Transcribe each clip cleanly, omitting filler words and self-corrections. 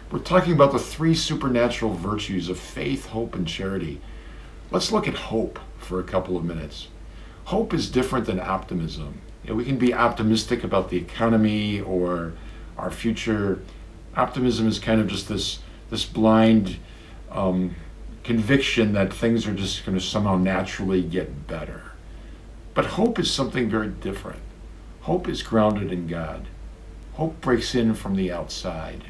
We're talking about the three supernatural virtues of faith, hope, and charity. Let's look at hope for a couple of minutes. Hope is different than optimism. We can be optimistic about the economy or our future. Optimism is kind of just this blind conviction that things are just going to somehow naturally get better. But hope is something very different. Hope is grounded in God. Hope breaks in from the outside.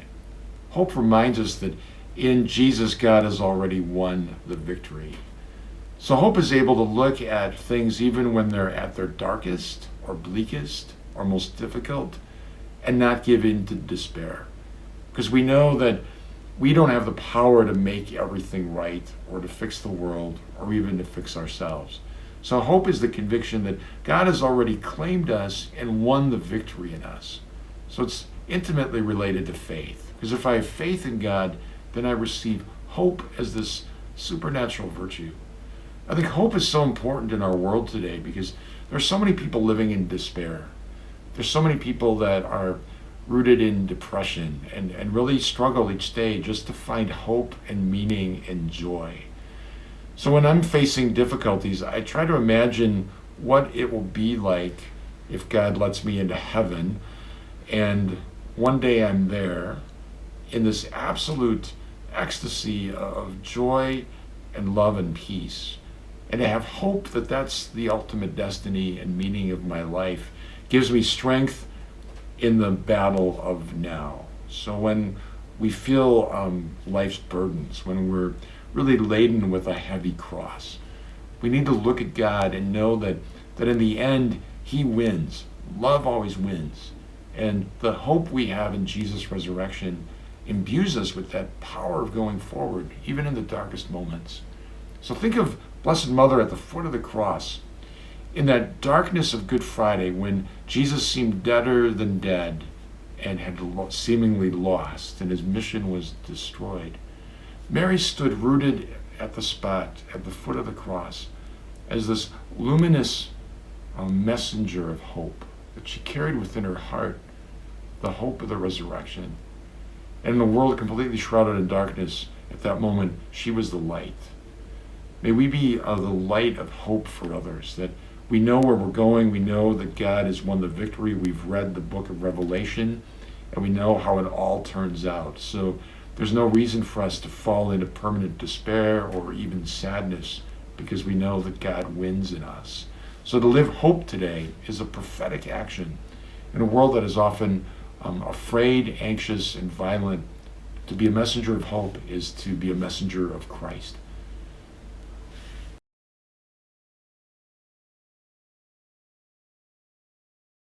Hope reminds us that in Jesus, God has already won the victory. So hope is able to look at things even when they're at their darkest or bleakest or most difficult and not give in to despair. Because we know that we don't have the power to make everything right or to fix the world or even to fix ourselves. So hope is the conviction that God has already claimed us and won the victory in us. So it's intimately related to faith. Because if I have faith in God, then I receive hope as this supernatural virtue. I think hope is so important in our world today because there's so many people living in despair. There's so many people that are rooted in depression and really struggle each day just to find hope and meaning and joy. So when I'm facing difficulties, I try to imagine what it will be like if God lets me into heaven and one day I'm there in this absolute ecstasy of joy and love and peace. And to have hope that that's the ultimate destiny and meaning of my life gives me strength in the battle of now. So when we feel life's burdens, when we're really laden with a heavy cross, we need to look at God and know that in the end, He wins. Love always wins. And the hope we have in Jesus' resurrection imbues us with that power of going forward, even in the darkest moments. So think of Blessed Mother at the foot of the cross. In that darkness of Good Friday, when Jesus seemed deader than dead and had seemingly lost and his mission was destroyed, Mary stood rooted at the spot at the foot of the cross as this luminous messenger of hope that she carried within her heart, the hope of the resurrection. And in a world completely shrouded in darkness, at that moment, she was the light. May we be the light of hope for others, that we know where we're going, we know that God has won the victory, we've read the book of Revelation, and we know how it all turns out. So there's no reason for us to fall into permanent despair or even sadness, because we know that God wins in us. So to live hope today is a prophetic action. In a world that is often afraid, anxious, and violent, to be a messenger of hope is to be a messenger of Christ.